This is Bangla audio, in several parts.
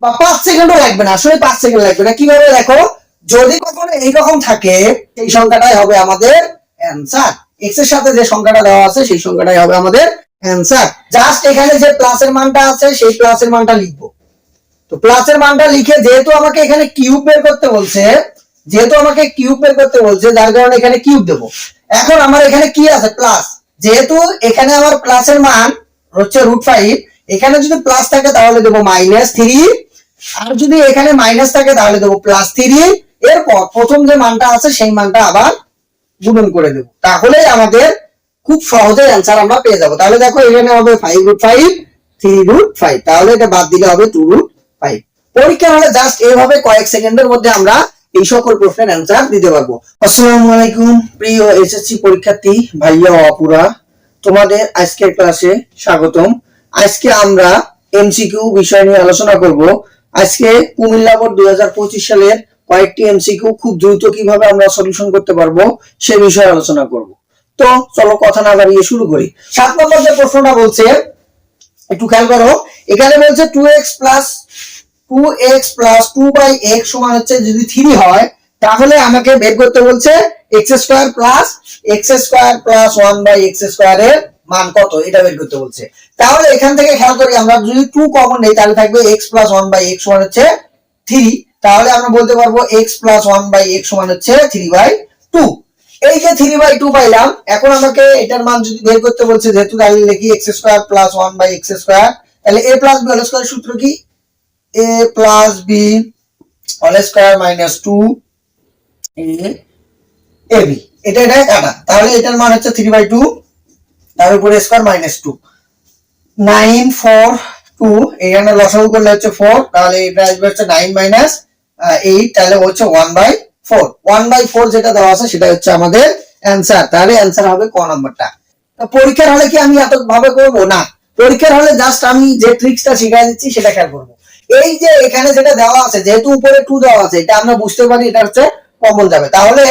বা 5 সেকেন্ডও লাগবে না, আসলে 5 সেকেন্ড লাগবে না। কিভাবে দেখো, যদি কখনো এইরকম থাকে সেই সংখ্যাটাই হবে আমাদের অ্যান্সার। এক্স এর সাথে যে সংখ্যাটা দেওয়া আছে সেই সংখ্যাটাই হবে আমাদের অ্যান্সার। জাস্ট এখানে যে প্লাসের মানটা আছে সেই প্লাসের মানটা লিখবো। তো প্লাসের মানটা লিখে, যেহেতু আমাকে এখানে কিউব বের করতে বলছে, যার কারণে এখানে কিউব দেব। এখন আমার এখানে কি আছে, প্লাস। যেহেতু এখানে আমার প্লাসের মান হচ্ছে √5, এখানে যদি প্লাস থাকে তাহলে দেবো -3, আর যদি এখানে মাইনাস থাকে তাহলে দেবো +3। এরপর প্রথম যে মানটা আছে সেই মানটা আবার গুণন করে দেব, তাহলে আমাদের খুব সহজে অ্যান্সার আমরা পেয়ে যাব। তাহলে দেখো এখানে হবে 5√5, 3√5, তাহলে এটা বাদ দিলে হবে 2√5। পরীক্ষা হলে জাস্ট এইভাবে কয়েক সেকেন্ডের মধ্যে আমরা এই সকল প্রশ্নের অ্যান্সার দিতে পারবো। আসসালামু আলাইকুম প্রিয় এসএসসি পরীক্ষার্থী ভাইয়া ও আপুরা, তোমাদের আজকের ক্লাসে স্বাগতম। আজকে আমরা এমসিকিউ বিষয় নিয়ে আলোচনা করব। আজকে কুমিল্লা বোর্ড 2025 সালের কয়েকটি এমসিকিউ খুব দ্রুত কিভাবে আমরা সলিউশন করতে পারবো সে বিষয়ে আলোচনা করব। তো চলো কথা না বাড়িয়ে শুরু করি। 7 নম্বর যে প্রশ্নটা বলছে, একটু খেয়াল করো। এখানে বলছে 2x plus 2/x সমান হচ্ছে যদি 3 হয়, তাহলে আমাকে বের করতে বলছে x² plus 1/x² এর মান কত, এটা বের করতে বলছে। তাহলে এখান থেকে খেয়াল করি, আমরা যদি 2 কমন নেই তাহলে থাকবে x plus 1/x সমান হচ্ছে 3। তাহলে আমরা বলতে পারবো x plus 1/x সমান হচ্ছে 3/2। এই যে 3/2 পাইলাম, এখন আমাকে এটার মান যদি বের করতে বলছে, যেহেতু তাহলে লিখি x² plus 1/x²। তাহলে a plus b whole square সূত্র কি, a plus b whole square minus 2ab, এটা কাটা। তাহলে এটার মান হচ্ছে 3/2, তার উপরে স্কয়ার -2, 9 4 2, এখানে লসাগু করলে হচ্ছে 4, তাহলে এটা আসবে হচ্ছে 9 - 8, তাহলে হচ্ছে 1/4। 1/4 যেটা দেওয়া আছে সেটা হচ্ছে আমাদের অ্যানসার। তাহলে অ্যানসার হবে ক নাম্বারটা। তো পরীক্ষার হলে কি আমি এত ভাবে করব না, পরীক্ষার হলে জাস্ট আমি যে ট্রিক্সটা শিখাই দিচ্ছি সেটা খেয়াল করব। এই যে এখানে যেটা দেওয়া আছে, যেহেতু উপরে 2 দেওয়া আছে, এটা আমরা বুঝতে পারি এটা হচ্ছে কমন যাবে। তাহলে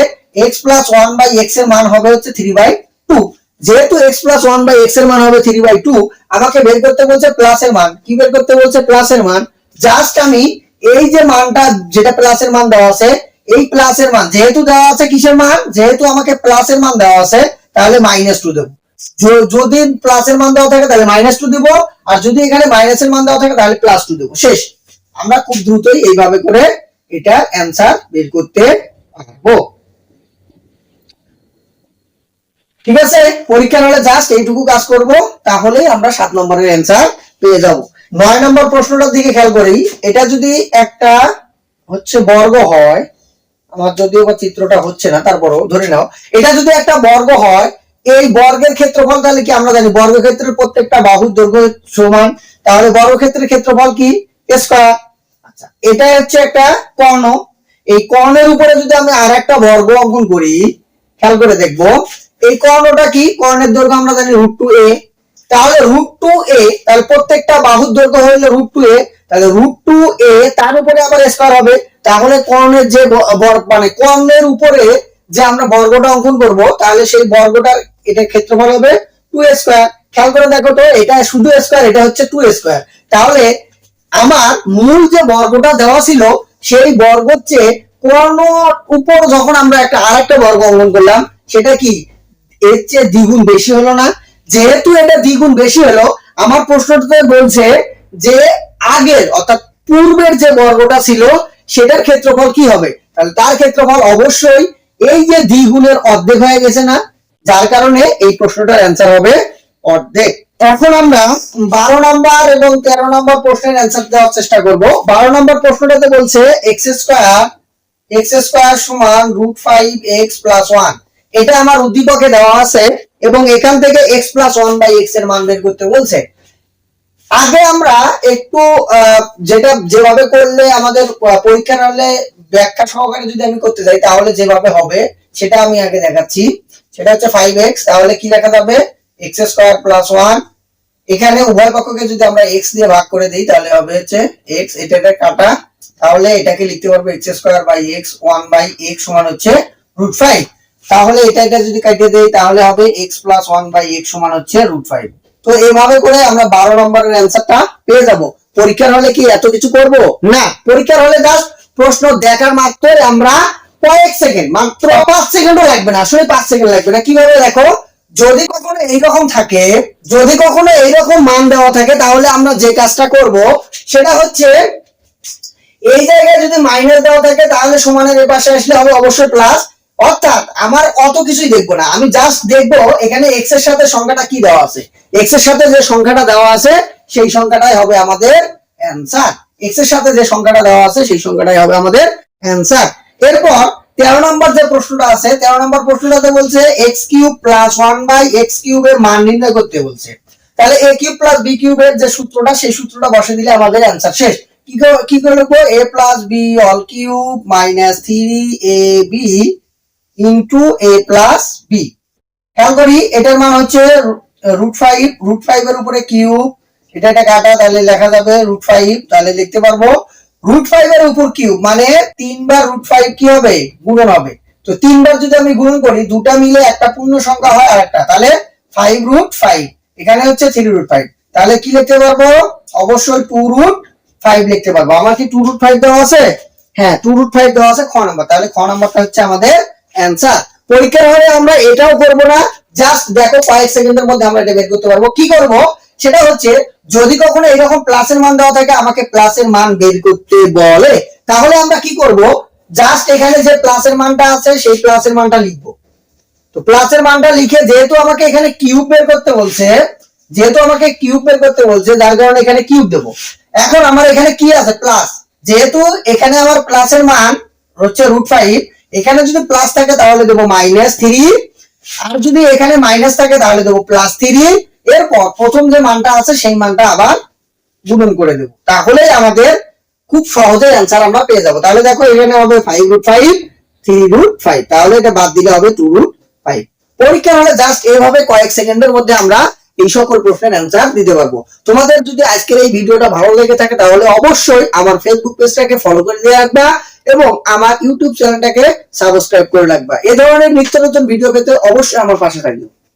x plus 1/x এর মান হবে হচ্ছে 3/2। যেহেতু x plus 1/x এর মান হবে 3/2, আমাকে বের করতে বলছে প্লাসের মান। কি বের করতে বলছে, প্লাসের মান। জাস্ট আমি এই যে মানটা, যেটা প্লাসের মান দেওয়া আছে, এই প্লাসের মান যেহেতু দেওয়া আছে কিসের মান, যেহেতু আমাকে প্লাসের মান দেওয়া আছে, তাহলে -2 দেব। যদি প্লাসের মান দেওয়া থাকে তাহলে -2 দেব, আর যদি এখানে মাইনাসের মান দেওয়া থাকে তাহলে +2 দেব। শেষ। আমরা খুব দ্রুতই এইভাবে করে এটা অ্যানসার বের করতে পারবো। ঠিক আছে, পরীক্ষার হলে জাস্ট এইটুকু কাজ করব, তাহলেই আমরা 7 নম্বরের অ্যানসার পেয়ে যাব। 9 নম্বর প্রশ্নটার দিকে খেয়াল করি। এটা যদি একটা হচ্ছে বর্গ হয়, আমার যদিও বা চিত্রটা হচ্ছে না, তারপরও ধরে নাও এটা যদি একটা বর্গ হয়, এই বর্গের ক্ষেত্রফল তাহলে কি, আমরা জানি বর্গক্ষেত্রের প্রত্যেকটা বাহুর দৈর্ঘ্য সমান, তাহলে বর্গক্ষেত্রের ক্ষেত্রফল কি, স্কয়ার। আচ্ছা, এটা হচ্ছে একটা কর্ণ। এই কর্ণের উপরে যদি আমি আরেকটা বর্গ অঙ্কন করি, খেয়াল করে দেখবো এই কর্ণটা কি, কর্ণের দৈর্ঘ্য আমরা জানি √2a। তাহলে √2a, তাহলে প্রত্যেকটা বাহুর দৈর্ঘ্য হলো √2a, তাহলে √2a তার উপরে আবার স্কয়ার হবে। তাহলে কর্ণের যে মানে কর্ণের উপরে যে আমরা বর্গটা অঙ্কন করব, তাহলে সেই বর্গটার এটার ক্ষেত্রফল হবে 2a²। খেয়াল করে দেখো তো, এটা শুধু স্কয়ার, এটা হচ্ছে 2a²। তাহলে আমার মূল যে বর্গটা দেওয়া ছিল সেই বর্গের চেয়ে কর্ণ উপর যখন আমরা একটা আরেকটা বর্গ অঙ্কন করলাম, সেটা কি এর চেয়ে দ্বিগুণ বেশি হলো না? যেহেতু এটা দ্বিগুণ বেশি হলো, আমার প্রশ্নটাতে বলছে যে আগের অর্থাৎ পূর্বের যে বর্গটা ছিল সেটার ক্ষেত্রফল কি হবে। তাহলে তার ক্ষেত্রফল অবশ্যই এই যে দ্বিগুণের অর্ধেক হয়ে গেছে না, যার কারণে এই প্রশ্নটার অ্যান্সার হবে অর্ধেক। এখন আমরা 12 নম্বর এবং 13 নম্বর প্রশ্নের অ্যান্সার দেওয়ার চেষ্টা করব। 12 নম্বর প্রশ্নটাতে বলছে x² সমান √5x + 1। এটা আমার উদ্দীপকে দেওয়া আছে এবং এখান থেকে x plus 1/x এর মান বের করতে বলছে। আগে আমরা একটু যেটা যেভাবে করলে আমাদের পরীক্ষার হলে ব্যাখ্যা সহকারে যদি আমি করতে যাই তাহলে যেভাবে হবে সেটা আমি আগে দেখাচ্ছি। সেটা হচ্ছে 5x, তাহলে কি লেখা যাবে, x² plus 1। এখানে উভয় পক্ষকে যদি আমরা x দিয়ে ভাগ করে দেই তাহলে হবে হচ্ছে x, এটা কাটা। তাহলে এটাকে লিখতে পারবো x² x 1/x সমান হচ্ছে √5। তাহলে এটা যদি কাটিয়ে দেই তাহলে হবে x + 1/x সমান হচ্ছে √5। তো এইভাবে করে আমরা 12 নম্বরের অ্যানসারটা পেয়ে যাব। পরীক্ষার হলে কি এত কিছু করব না, পরীক্ষার হলে জাস্ট প্রশ্ন দেখার মাত্র আমরা কয়েক সেকেন্ড, মাত্র 5 সেকেন্ডও লাগবে না, আসলে 5 সেকেন্ড লাগবে না। কিভাবে দেখো, যদি কখনো এইরকম থাকে, যদি কখনো এইরকম মান দেওয়া থাকে, তাহলে আমরা যে কাজটা করব সেটা হচ্ছে এই জায়গায় যদি মাইনাস দেওয়া থাকে তাহলে সমানের এই পাশে আসলে হবে অবশ্যই প্লাস। অর্থাৎ আমার অত কিছুই দেখবো না, আমি জাস্ট দেখবো এখানে এক্স এর সাথে সংখ্যাটা কি দেওয়া আছে, এক্স এর সাথে যে সংখ্যাটা দেওয়া আছে সেই সংখ্যাটাই হবে আমাদের অ্যান্সার। এক্স এর সাথে যে সংখ্যাটা দেওয়া আছে সেই সংখ্যাটাই হবে আমাদের অ্যান্সার। এরপর 13 নম্বর যে প্রশ্নটা আছে, 13 নম্বর প্রশ্নটাতে বলছে এক্স কিউব প্লাস 1/x কিউবের মান নির্ণয় করতে বলছে। তাহলে a কিউব প্লাস b কিউবের যে সূত্রটা সেই সূত্রটা বসে দিলে আমাদের অ্যান্সার শেষ। কি করে লিখবো, a plus b all cube minus 3ab into a plus b। খেয়াল করি এটার মান হচ্ছে √5, √5 এর উপরে কিউব, এটা কাটা তাহলে লেখা যাবে √5, তাহলে লিখতে পারবো √5 এর উপর কিউব মানে 3 বার √5 কি হবে, গুণন হবে। তো 3 বার যদি আমি গুণন করি, দুটা মিলে একটা পূর্ণ সংখ্যা হয় আর একটা, তাহলে 5√5, এখানে হচ্ছে 3√5, তাহলে কি লিখতে পারবো, অবশ্যই 2√5 লিখতে পারবো। আমার কি 2√5 দেওয়া আছে? হ্যাঁ 2√5 দেওয়া আছে খ নাম্বার, তাহলে খ নাম্বারটা হচ্ছে আমাদের অ্যান্সার। পরীক্ষার হলে আমরা এটাও করব না, জাস্ট দেখো কয়েক সেকেন্ডের মধ্যে আমরা এটা বের করতে পারবো। কি করব সেটা হচ্ছে, যদি কখনো এরকম প্লাসের মান দেওয়া থাকে, আমাকে প্লাসের মান বের করতে বলে, তাহলে আমরা কি করব, জাস্ট এখানে যে প্লাসের মানটা আছে সেই প্লাসের মানটা লিখবো। তো প্লাসের মানটা লিখে, যেহেতু আমাকে এখানে কিউব বের করতে বলছে, যেহেতু আমাকে কিউব বের করতে বলছে, যার কারণে এখানে কিউব দেবো। এখন আমার এখানে কি আছে, প্লাস, যেহেতু এখানে আমার প্লাসের মান হচ্ছে √5, এখানে যদি প্লাস থাকে তাহলে দেবো -3, আর যদি এখানে মাইনাস থাকে তাহলে দেবো +3। এরপর প্রথম যে মানটা আছে সেই মানটা আবার গুণন করে দেবো, তাহলেই আমাদের খুব সহজে অ্যান্সার আমরা পেয়ে যাবো। তাহলে দেখো এখানে হবে 5√5, 3√5, তাহলে এটা বাদ দিলে হবে 2√5। পরীক্ষা হলে জাস্ট এইভাবে কয়েক সেকেন্ডের মধ্যে আমরা এই সকল প্রশ্নের অ্যান্সার দিতে পারবো। তোমাদের যদি আজকের এই ভিডিওটা ভালো লেগে থাকে তাহলে অবশ্যই আমার ফেসবুক পেজটাকে ফলো করে দিয়ে রাখবা এবং আমার ইউটিউব চ্যানেলটাকে সাবস্ক্রাইব করে রাখবা। এই ধরনের নিত্য নতুন ভিডিও পেতে অবশ্যই আমার পাশে থাকবে।